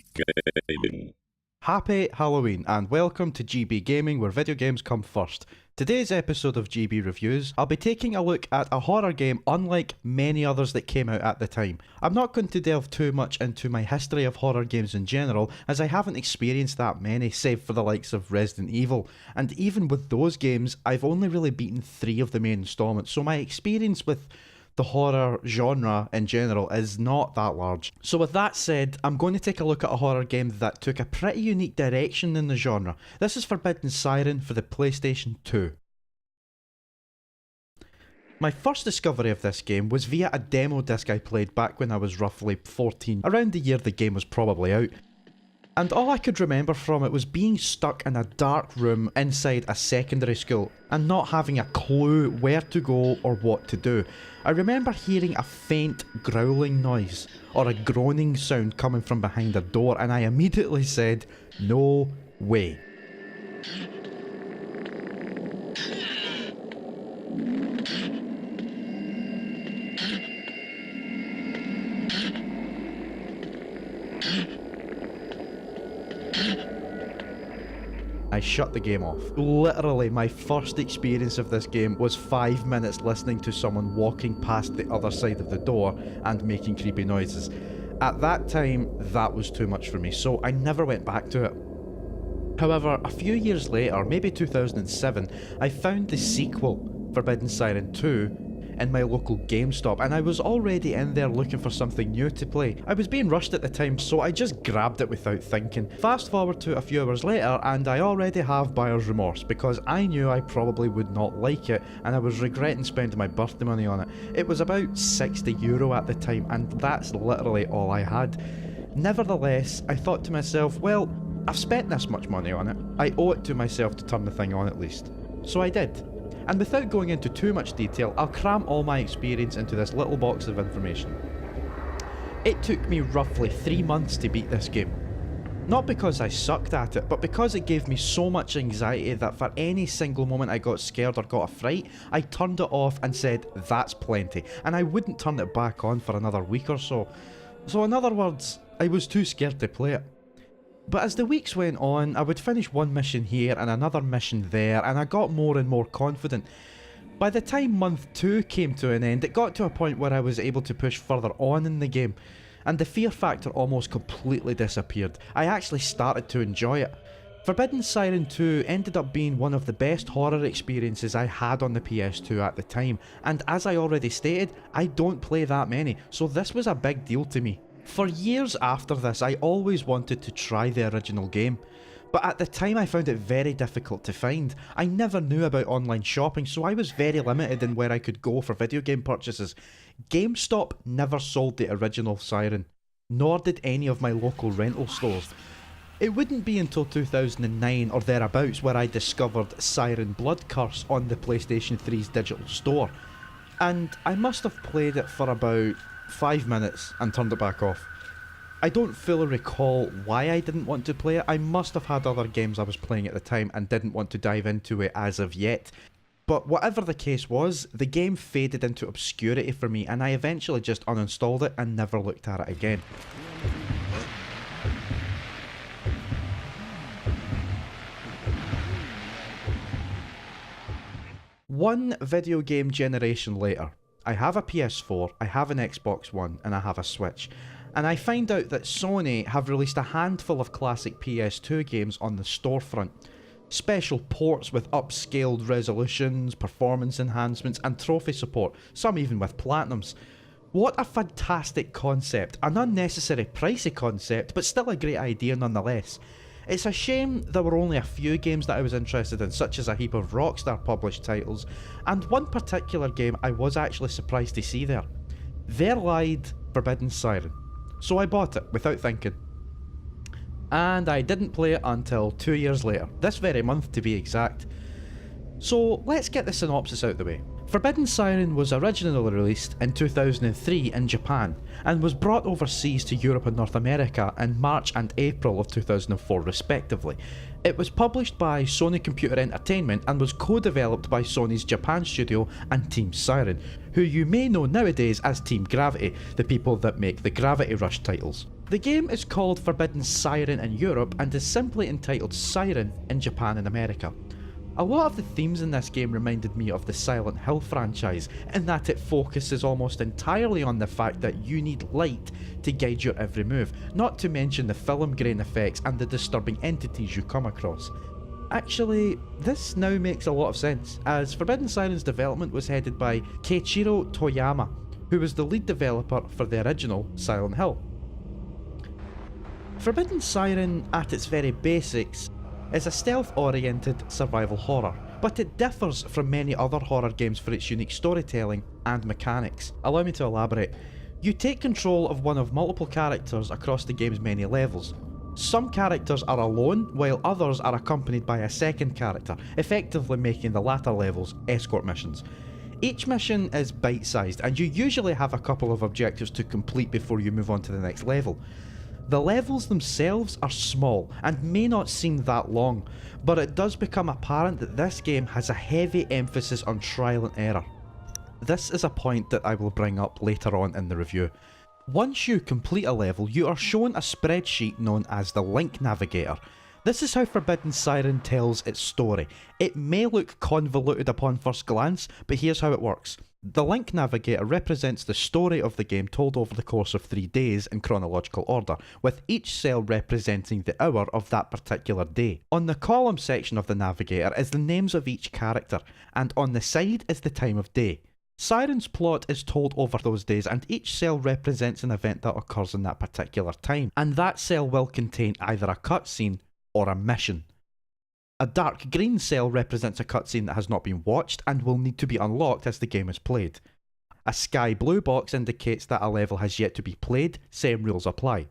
GB Gaming. Happy Halloween and welcome to GB Gaming, where video games come first. Today's episode of GB Reviews, I'll be taking a look at a horror game unlike many others that came out at the time. I'm not going to delve too much into my history of horror games in general, as I haven't experienced that many, save for the likes of Resident Evil, and even with those games, I've only really beaten 3 of the main installments, so my experience with the horror genre in general is not that large. So with that said, I'm going to take a look at a horror game that took a pretty unique direction in the genre. This is Forbidden Siren for the PlayStation 2. My first discovery of this game was via a demo disc I played back when I was roughly 14, around the year the game was probably out. And all I could remember from it was being stuck in a dark room inside a secondary school and not having a clue where to go or what to do. I remember hearing a faint growling noise or a groaning sound coming from behind a door, and I immediately said, "No way." I shut the game off. Literally, my first experience of this game was 5 minutes listening to someone walking past the other side of the door and making creepy noises. At that time, that was too much for me, so I never went back to it. However, a few years later, maybe 2007, I found the sequel, Forbidden Siren 2, in my local GameStop, and I was already in there looking for something new to play. I was being rushed at the time, so I just grabbed it without thinking. Fast forward to a few hours later, and I already have buyer's remorse, because I knew I probably would not like it, and I was regretting spending my birthday money on it. It was about €60 at the time, and that's literally all I had. Nevertheless, I thought to myself, well, I've spent this much money on it. I owe it to myself to turn the thing on at least. So I did. And without going into too much detail, I'll cram all my experience into this little box of information. It took me roughly 3 months to beat this game. Not because I sucked at it, but because it gave me so much anxiety that for any single moment I got scared or got a fright, I turned it off and said, "That's plenty," and I wouldn't turn it back on for another week or so. So in other words, I was too scared to play it. But as the weeks went on, I would finish one mission here and another mission there, and I got more and more confident. By the time month 2 came to an end, it got to a point where I was able to push further on in the game, and the fear factor almost completely disappeared. I actually started to enjoy it. Forbidden Siren 2 ended up being one of the best horror experiences I had on the PS2 at the time, and as I already stated, I don't play that many, so this was a big deal to me. For years after this, I always wanted to try the original game, but at the time I found it very difficult to find. I never knew about online shopping, so I was very limited in where I could go for video game purchases. GameStop never sold the original Siren, nor did any of my local rental stores. It wouldn't be until 2009 or thereabouts where I discovered Siren Blood Curse on the PlayStation 3's digital store, and I must have played it for about 5 minutes and turned it back off. I don't fully recall why I didn't want to play it. I must have had other games I was playing at the time and didn't want to dive into it as of yet. But whatever the case was, the game faded into obscurity for me, and I eventually just uninstalled it and never looked at it again. One video game generation later, I have a PS4, I have an Xbox One, and I have a Switch. And I find out that Sony have released a handful of classic PS2 games on the storefront. Special ports with upscaled resolutions, performance enhancements, and trophy support, some even with platinums. What a fantastic concept, an unnecessary pricey concept, but still a great idea nonetheless. It's a shame there were only a few games that I was interested in, such as a heap of Rockstar published titles, and one particular game I was actually surprised to see there. There lied Forbidden Siren. So I bought it without thinking. And I didn't play it until 2 years later, this very month to be exact. So let's get the synopsis out the way. Forbidden Siren was originally released in 2003 in Japan, and was brought overseas to Europe and North America in March and April of 2004 respectively. It was published by Sony Computer Entertainment and was co-developed by Sony's Japan studio and Team Siren, who you may know nowadays as Team Gravity, the people that make the Gravity Rush titles. The game is called Forbidden Siren in Europe and is simply entitled Siren in Japan and America. A lot of the themes in this game reminded me of the Silent Hill franchise, in that it focuses almost entirely on the fact that you need light to guide your every move, not to mention the film grain effects and the disturbing entities you come across. Actually, this now makes a lot of sense, as Forbidden Siren's development was headed by Keiichiro Toyama, who was the lead developer for the original Silent Hill. Forbidden Siren, at its very basics, is a stealth-oriented survival horror, but it differs from many other horror games for its unique storytelling and mechanics. Allow me to elaborate. You take control of one of multiple characters across the game's many levels. Some characters are alone, while others are accompanied by a second character, effectively making the latter levels escort missions. Each mission is bite-sized, and you usually have a couple of objectives to complete before you move on to the next level. The levels themselves are small and may not seem that long, but it does become apparent that this game has a heavy emphasis on trial and error. This is a point that I will bring up later on in the review. Once you complete a level, you are shown a spreadsheet known as the Link Navigator. This is how Forbidden Siren tells its story. It may look convoluted upon first glance, but here's how it works. The Link Navigator represents the story of the game told over the course of 3 days in chronological order, with each cell representing the hour of that particular day. On the column section of the Navigator is the names of each character, and on the side is the time of day. Siren's plot is told over those days, and each cell represents an event that occurs in that particular time, and that cell will contain either a cutscene or a mission. A dark green cell represents a cutscene that has not been watched and will need to be unlocked as the game is played. A sky blue box indicates that a level has yet to be played, same rules apply.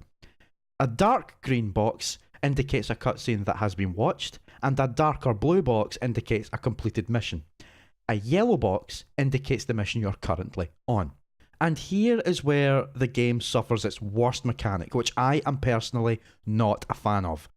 A dark green box indicates a cutscene that has been watched, and a darker blue box indicates a completed mission. A yellow box indicates the mission you're currently on. And here is where the game suffers its worst mechanic, which I am personally not a fan of.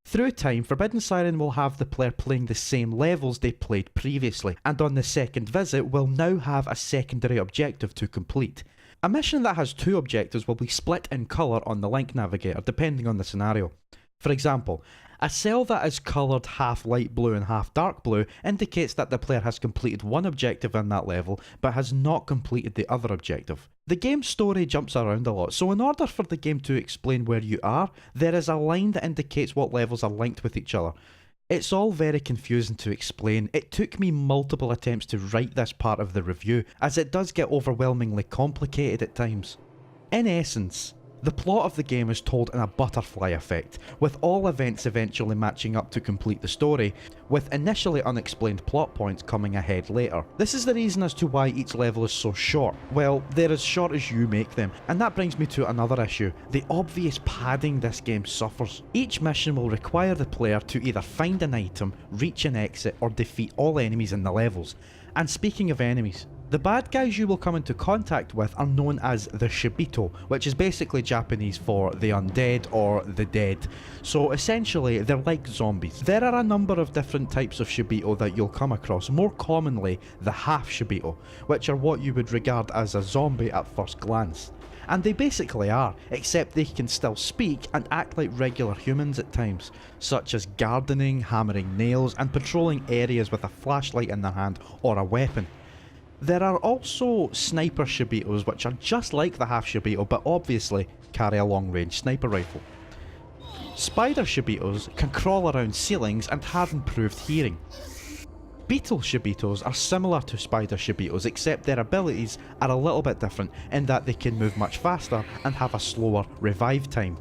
Through time, Forbidden Siren will have the player playing the same levels they played previously, and on the second visit will now have a secondary objective to complete. A mission that has 2 objectives will be split in colour on the Link Navigator depending on the scenario. For example, a cell that is coloured half light blue and half dark blue indicates that the player has completed one objective in that level, but has not completed the other objective. The game's story jumps around a lot, so in order for the game to explain where you are, there is a line that indicates what levels are linked with each other. It's all very confusing to explain. It took me multiple attempts to write this part of the review, as it does get overwhelmingly complicated at times. In essence, the plot of the game is told in a butterfly effect, with all events eventually matching up to complete the story, with initially unexplained plot points coming ahead later. This is the reason as to why each level is so short. Well, they're as short as you make them, and that brings me to another issue: the obvious padding this game suffers. Each mission will require the player to either find an item, reach an exit, or defeat all enemies in the levels. And speaking of enemies, the bad guys you will come into contact with are known as the Shibito, which is basically Japanese for the undead or the dead. So essentially, they're like zombies. There are a number of different types of Shibito that you'll come across, more commonly the half Shibito, which are what you would regard as a zombie at first glance. And they basically are, except they can still speak and act like regular humans at times, such as gardening, hammering nails, and patrolling areas with a flashlight in their hand or a weapon. There are also sniper Shibitos, which are just like the half Shibito, but obviously carry a long-range sniper rifle. Spider Shibitos can crawl around ceilings and have improved hearing. Beetle Shibitos are similar to Spider Shibitos, except their abilities are a little bit different in that they can move much faster and have a slower revive time.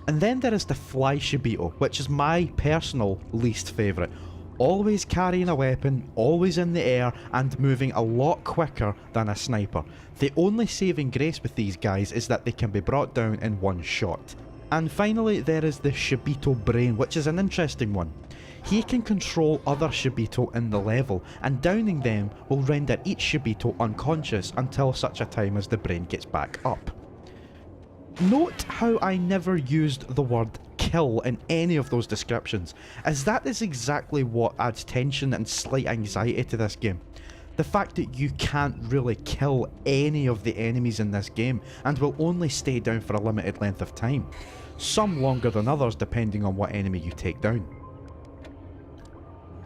And then there is the Fly Shibito, which is my personal least favourite. Always carrying a weapon, always in the air, and moving a lot quicker than a sniper. The only saving grace with these guys is that they can be brought down in one shot. And finally, there is the Shibito Brain, which is an interesting one. He can control other Shibito in the level, and downing them will render each Shibito unconscious until such a time as the brain gets back up. Note how I never used the word kill in any of those descriptions, as that is exactly what adds tension and slight anxiety to this game. The fact that you can't really kill any of the enemies in this game and will only stay down for a limited length of time, some longer than others depending on what enemy you take down.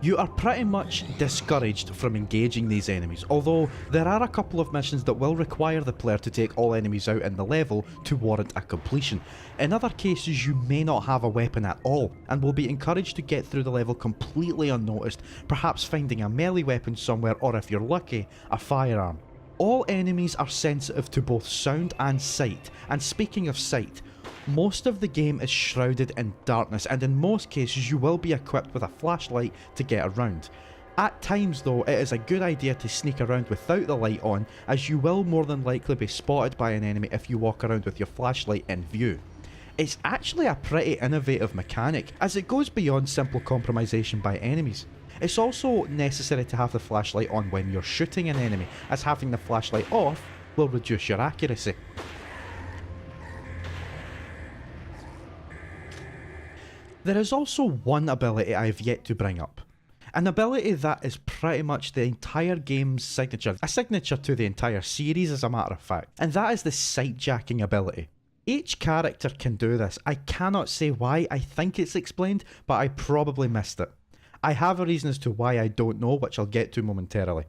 You are pretty much discouraged from engaging these enemies, although there are a couple of missions that will require the player to take all enemies out in the level to warrant a completion. In other cases you may not have a weapon at all, and will be encouraged to get through the level completely unnoticed, perhaps finding a melee weapon somewhere, or if you're lucky, a firearm. All enemies are sensitive to both sound and sight, and speaking of sight, most of the game is shrouded in darkness, and in most cases you will be equipped with a flashlight to get around. At times though, it is a good idea to sneak around without the light on, as you will more than likely be spotted by an enemy if you walk around with your flashlight in view. It's actually a pretty innovative mechanic, as it goes beyond simple compromisation by enemies. It's also necessary to have the flashlight on when you're shooting an enemy, as having the flashlight off will reduce your accuracy. There is also one ability I've yet to bring up. An ability that is pretty much the entire game's signature, a signature to the entire series as a matter of fact, and that is the sight jacking ability. Each character can do this. I cannot say why. I think it's explained, but I probably missed it. I have a reason as to why I don't know, which I'll get to momentarily.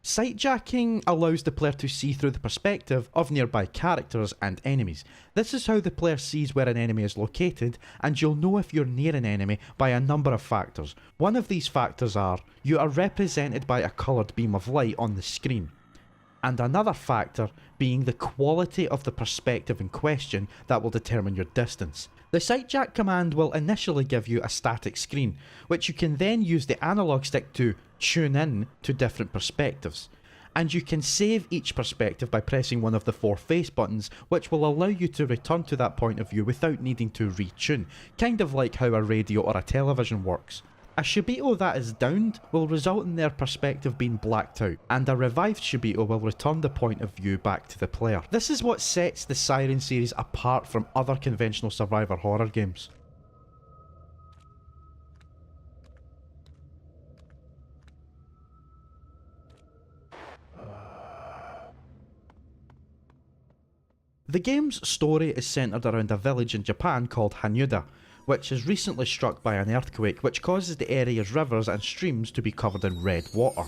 Sight jacking allows the player to see through the perspective of nearby characters and enemies. This is how the player sees where an enemy is located, and you'll know if you're near an enemy by a number of factors. One of these factors are, you are represented by a coloured beam of light on the screen, and another factor being the quality of the perspective in question that will determine your distance. The sight jack command will initially give you a static screen, which you can then use the analog stick to tune in to different perspectives. And you can save each perspective by pressing one of the 4 face buttons, which will allow you to return to that point of view without needing to retune, kind of like how a radio or a television works. A Shibito that is downed will result in their perspective being blacked out, and a revived Shibito will return the point of view back to the player. This is what sets the Siren series apart from other conventional survivor horror games. The game's story is centred around a village in Japan called Hanyuda, which is recently struck by an earthquake which causes the area's rivers and streams to be covered in red water.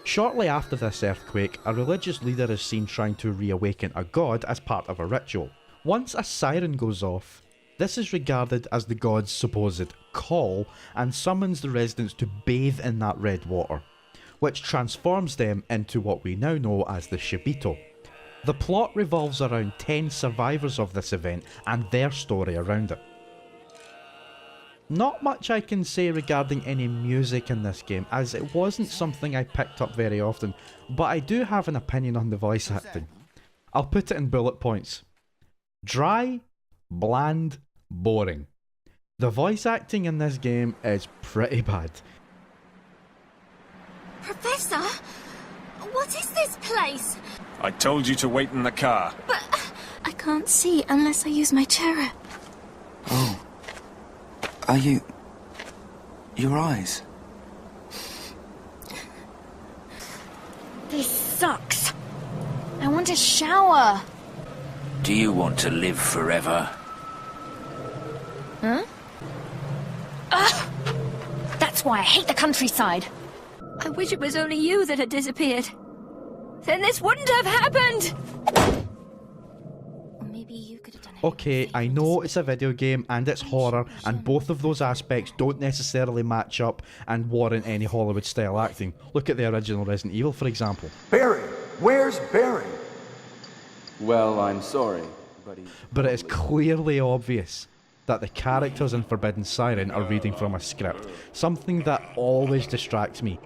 Shortly after this earthquake, a religious leader is seen trying to reawaken a god as part of a ritual. Once a siren goes off, this is regarded as the god's supposed call and summons the residents to bathe in that red water, which transforms them into what we now know as the Shibito. The plot revolves around 10 survivors of this event and their story around it. Not much I can say regarding any music in this game, as it wasn't something I picked up very often, but I do have an opinion on the voice acting. I'll put it in bullet points. Dry, bland, boring. The voice acting in this game is pretty bad. Professor? What is this place? I told you to wait in the car. But I can't see unless I use my chariot. Oh. Are you... your eyes? This sucks. I want a shower. Do you want to live forever? Huh? Ugh! That's why I hate the countryside. I wish it was only you that had disappeared. Then this wouldn't have happened! Or maybe you could have done it. Okay, I know it's a video game and it's horror, and both of those aspects don't necessarily match up and warrant any Hollywood style acting. Look at the original Resident Evil, for example. Barry! Where's Barry? Well, I'm sorry, But it is clearly obvious that the characters in Forbidden Siren are reading from a script, something that always distracts me.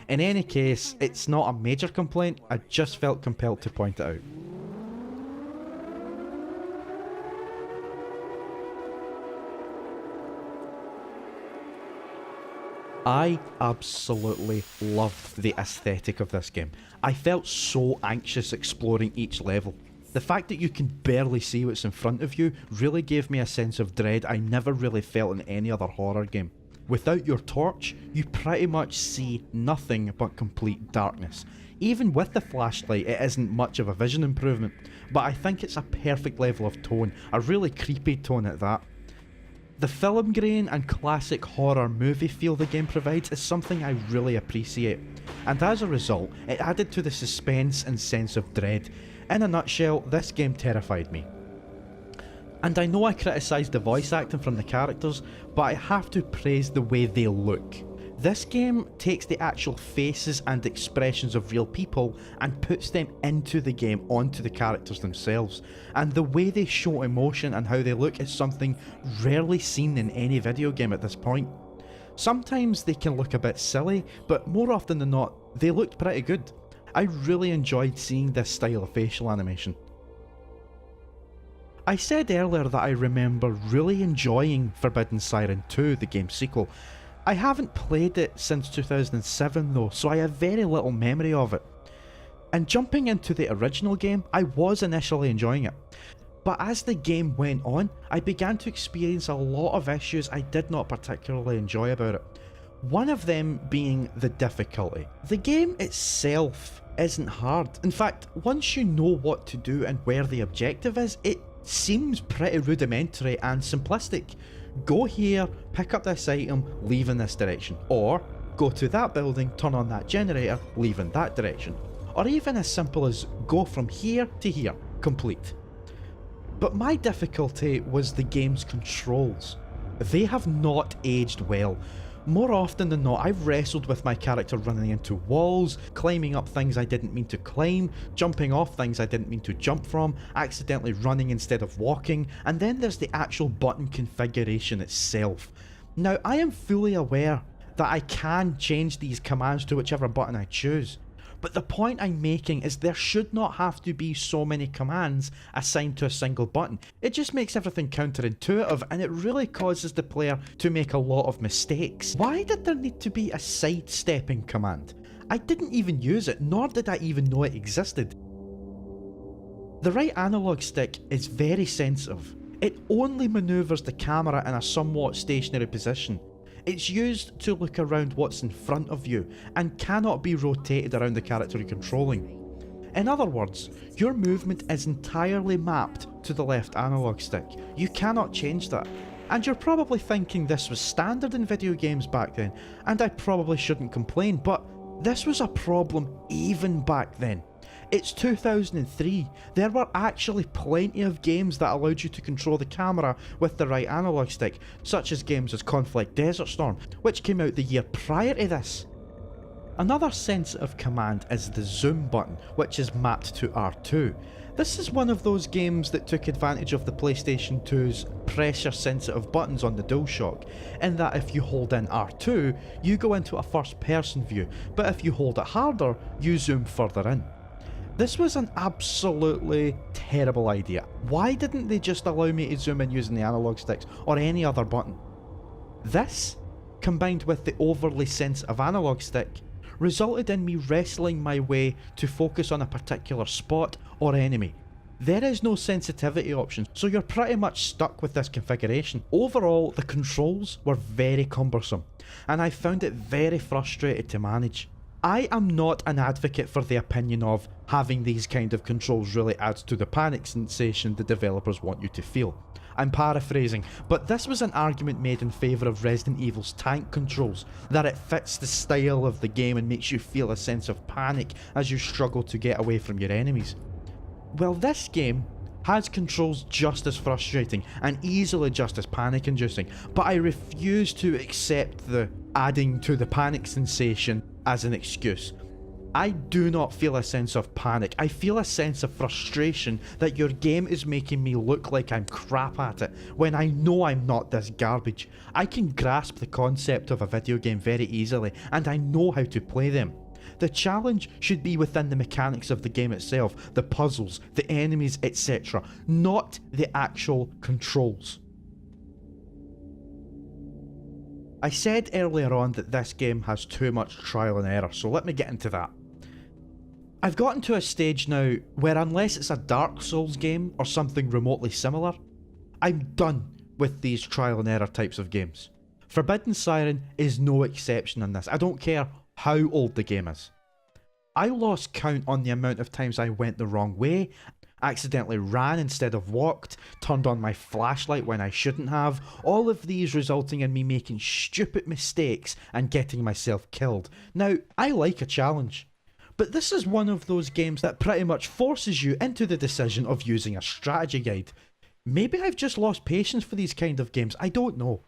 In any case, it's not a major complaint, I just felt compelled to point it out. I absolutely loved the aesthetic of this game. I felt so anxious exploring each level. The fact that you can barely see what's in front of you really gave me a sense of dread I never really felt in any other horror game. Without your torch, you pretty much see nothing but complete darkness. Even with the flashlight, it isn't much of a vision improvement, but I think it's a perfect level of tone, a really creepy tone at that. The film grain and classic horror movie feel the game provides is something I really appreciate, and as a result, it added to the suspense and sense of dread. In a nutshell, this game terrified me. And I know I criticised the voice acting from the characters, but I have to praise the way they look. This game takes the actual faces and expressions of real people and puts them into the game onto the characters themselves, and the way they show emotion and how they look is something rarely seen in any video game at this point. Sometimes they can look a bit silly, but more often than not, they looked pretty good. I really enjoyed seeing this style of facial animation. I said earlier that I remember really enjoying Forbidden Siren 2, the game's sequel. I haven't played it since 2007 though, so I have very little memory of it. And jumping into the original game, I was initially enjoying it. But as the game went on, I began to experience a lot of issues I did not particularly enjoy about it. One of them being the difficulty. The game itself isn't hard. In fact, once you know what to do and where the objective is, it seems pretty rudimentary and simplistic. Go here, pick up this item, leave in this direction. Or, go to that building, turn on that generator, leave in that direction. Or even as simple as, go from here to here, complete. But my difficulty was the game's controls. They have not aged well. More often than not, I've wrestled with my character running into walls, climbing up things I didn't mean to climb, jumping off things I didn't mean to jump from, accidentally running instead of walking, and then there's the actual button configuration itself. Now, I am fully aware that I can change these commands to whichever button I choose, but the point I'm making is there should not have to be so many commands assigned to a single button. It just makes everything counterintuitive, and it really causes the player to make a lot of mistakes. Why did there need to be a sidestepping command? I didn't even use it, nor did I even know it existed. The right analog stick is very sensitive. It only manoeuvres the camera in a somewhat stationary position. It's used to look around what's in front of you and cannot be rotated around the character you're controlling. In other words, your movement is entirely mapped to the left analog stick. You cannot change that. And you're probably thinking this was standard in video games back then, and I probably shouldn't complain, but this was a problem even back then. It's 2003. There were actually plenty of games that allowed you to control the camera with the right analog stick, such as games as Conflict Desert Storm, which came out the year prior to this. Another sensitive command is the zoom button, which is mapped to R2. This is one of those games that took advantage of the PlayStation 2's pressure sensitive buttons on the DualShock, in that if you hold in R2, you go into a first person view, but if you hold it harder, you zoom further in. This was an absolutely terrible idea. Why didn't they just allow me to zoom in using the analog sticks or any other button? This, combined with the overly sensitive analog stick, resulted in me wrestling my way to focus on a particular spot or enemy. There is no sensitivity option, so you're pretty much stuck with this configuration. Overall, the controls were very cumbersome, and I found it very frustrating to manage. I am not an advocate for the opinion of having these kind of controls really adds to the panic sensation the developers want you to feel. I'm paraphrasing, but this was an argument made in favour of Resident Evil's tank controls, that it fits the style of the game and makes you feel a sense of panic as you struggle to get away from your enemies. Well, this game has controls just as frustrating and easily just as panic inducing, but I refuse to accept the adding to the panic sensation as an excuse. I do not feel a sense of panic. I feel a sense of frustration that your game is making me look like I'm crap at it when I know I'm not this garbage. I can grasp the concept of a video game very easily, and I know how to play them. The challenge should be within the mechanics of the game itself, the puzzles, the enemies, etc., not the actual controls. I said earlier on that this game has too much trial and error, so let me get into that. I've gotten to a stage now where unless it's a Dark Souls game or something remotely similar, I'm done with these trial and error types of games. Forbidden Siren is no exception on this. I don't care how old the game is. I lost count on the amount of times I went the wrong way, accidentally ran instead of walked, turned on my flashlight when I shouldn't have, all of these resulting in me making stupid mistakes and getting myself killed. Now, I like a challenge, but this is one of those games that pretty much forces you into the decision of using a strategy guide. Maybe I've just lost patience for these kind of games, I don't know.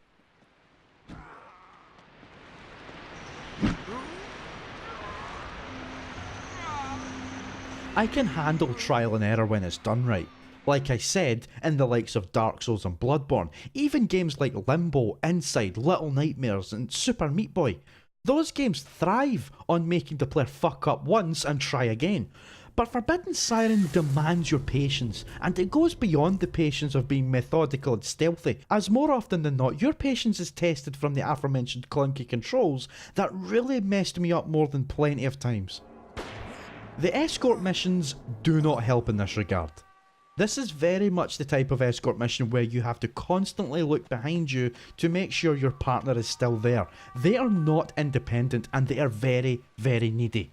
I can handle trial and error when it's done right. Like I said, in the likes of Dark Souls and Bloodborne, even games like Limbo, Inside, Little Nightmares and Super Meat Boy. Those games thrive on making the player fuck up once and try again. But Forbidden Siren demands your patience, and it goes beyond the patience of being methodical and stealthy, as more often than not your patience is tested from the aforementioned clunky controls that really messed me up more than plenty of times. The escort missions do not help in this regard. This is very much the type of escort mission where you have to constantly look behind you to make sure your partner is still there. They are not independent and they are very, very needy.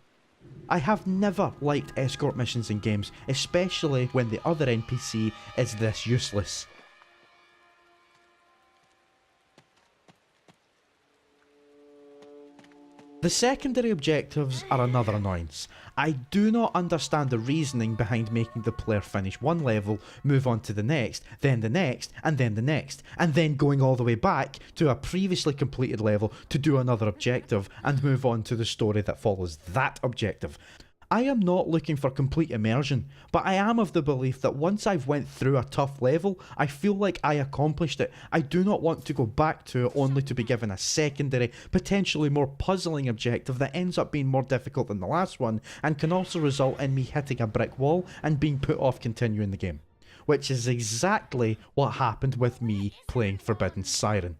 I have never liked escort missions in games, especially when the other NPC is this useless. The secondary objectives are another annoyance. I do not understand the reasoning behind making the player finish one level, move on to the next, then the next, and then the next, and then going all the way back to a previously completed level to do another objective and move on to the story that follows that objective. I am not looking for complete immersion, but I am of the belief that once I've went through a tough level, I feel like I accomplished it. I do not want to go back to it only to be given a secondary, potentially more puzzling objective that ends up being more difficult than the last one and can also result in me hitting a brick wall and being put off continuing the game. Which is exactly what happened with me playing Forbidden Siren.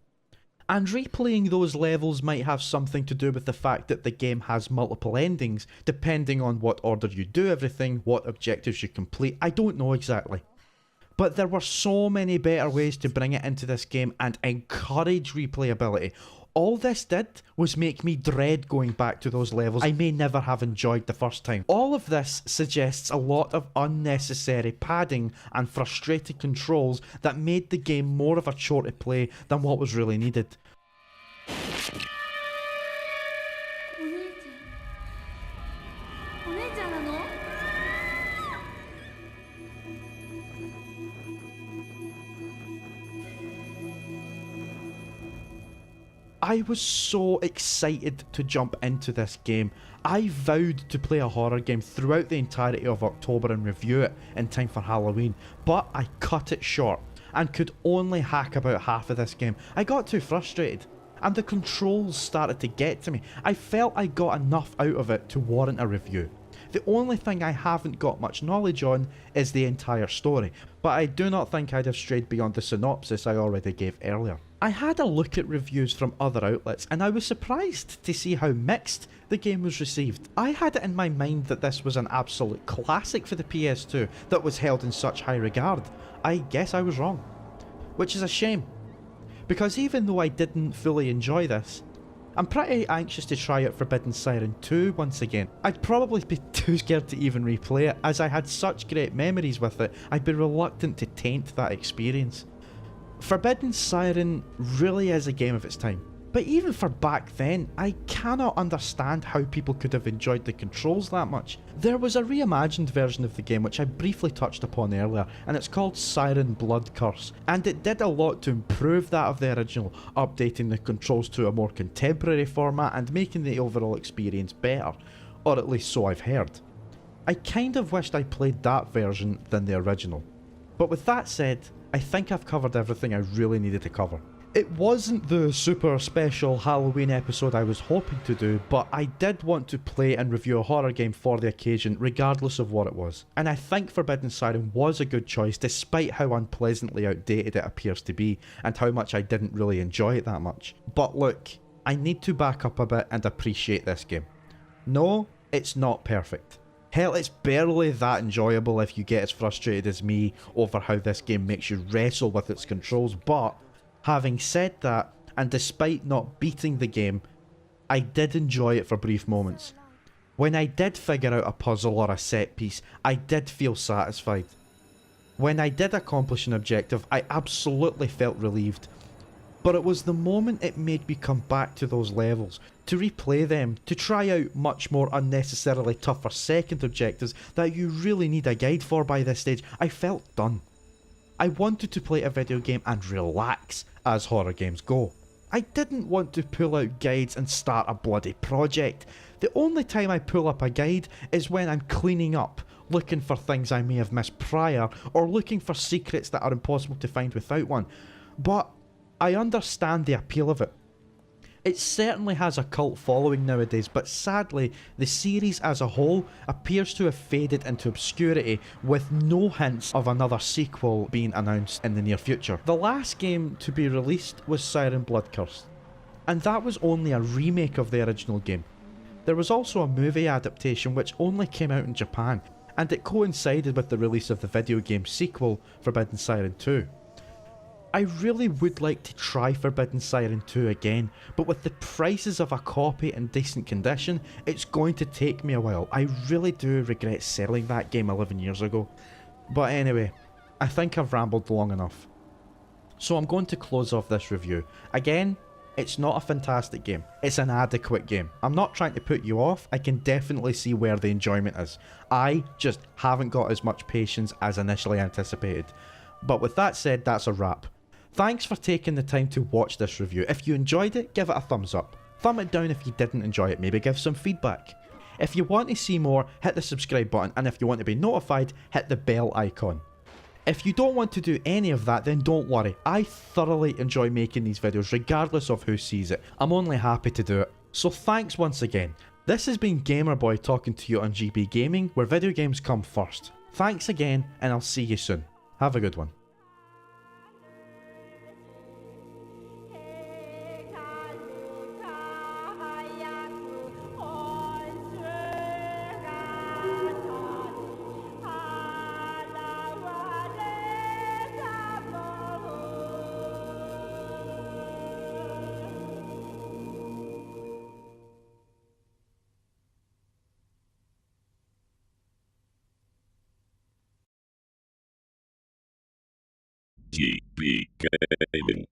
And replaying those levels might have something to do with the fact that the game has multiple endings, depending on what order you do everything, what objectives you complete, I don't know exactly. But there were so many better ways to bring it into this game and encourage replayability. All this did was make me dread going back to those levels I may never have enjoyed the first time. All of this suggests a lot of unnecessary padding and frustrated controls that made the game more of a chore to play than what was really needed. I was so excited to jump into this game. I vowed to play a horror game throughout the entirety of October and review it in time for Halloween, but I cut it short and could only hack about half of this game. I got too frustrated and the controls started to get to me. I felt I got enough out of it to warrant a review. The only thing I haven't got much knowledge on is the entire story, but I do not think I'd have strayed beyond the synopsis I already gave earlier. I had a look at reviews from other outlets and I was surprised to see how mixed the game was received. I had it in my mind that this was an absolute classic for the PS2 that was held in such high regard. I guess I was wrong. Which is a shame, because even though I didn't fully enjoy this, I'm pretty anxious to try out Forbidden Siren 2 once again. I'd probably be too scared to even replay it, as I had such great memories with it, I'd be reluctant to taint that experience. Forbidden Siren really is a game of its time, but even for back then, I cannot understand how people could have enjoyed the controls that much. There was a reimagined version of the game which I briefly touched upon earlier, and it's called Siren Blood Curse, and it did a lot to improve that of the original, updating the controls to a more contemporary format and making the overall experience better, or at least so I've heard. I kind of wished I played that version than the original. But with that said, I think I've covered everything I really needed to cover. It wasn't the super special Halloween episode I was hoping to do, but I did want to play and review a horror game for the occasion, regardless of what it was. And I think Forbidden Siren was a good choice, despite how unpleasantly outdated it appears to be, and how much I didn't really enjoy it that much. But look, I need to back up a bit and appreciate this game. No, it's not perfect. Hell, it's barely that enjoyable if you get as frustrated as me over how this game makes you wrestle with its controls, but having said that, and despite not beating the game, I did enjoy it for brief moments. When I did figure out a puzzle or a set piece, I did feel satisfied. When I did accomplish an objective, I absolutely felt relieved. But it was the moment it made me come back to those levels, to replay them, to try out much more unnecessarily tougher second objectives that you really need a guide for by this stage. I felt done. I wanted to play a video game and relax, as horror games go. I didn't want to pull out guides and start a bloody project. The only time I pull up a guide is when I'm cleaning up, looking for things I may have missed prior, or looking for secrets that are impossible to find without one. But I understand the appeal of it. It certainly has a cult following nowadays, but sadly, the series as a whole appears to have faded into obscurity, with no hints of another sequel being announced in the near future. The last game to be released was Siren Blood Curse, and that was only a remake of the original game. There was also a movie adaptation which only came out in Japan, and it coincided with the release of the video game sequel, Forbidden Siren 2. I really would like to try Forbidden Siren 2 again, but with the prices of a copy in decent condition, it's going to take me a while. I really do regret selling that game 11 years ago. But anyway, I think I've rambled long enough. So I'm going to close off this review. Again, it's not a fantastic game. It's an adequate game. I'm not trying to put you off. I can definitely see where the enjoyment is. I just haven't got as much patience as initially anticipated. But with that said, that's a wrap. Thanks for taking the time to watch this review. If you enjoyed it, give it a thumbs up. Thumb it down if you didn't enjoy it, maybe give some feedback. If you want to see more, hit the subscribe button, and if you want to be notified, hit the bell icon. If you don't want to do any of that, then don't worry. I thoroughly enjoy making these videos regardless of who sees it. I'm only happy to do it. So thanks once again. This has been Gamerboy talking to you on GB Gaming, where video games come first. Thanks again, and I'll see you soon. Have a good one. GB Gaming.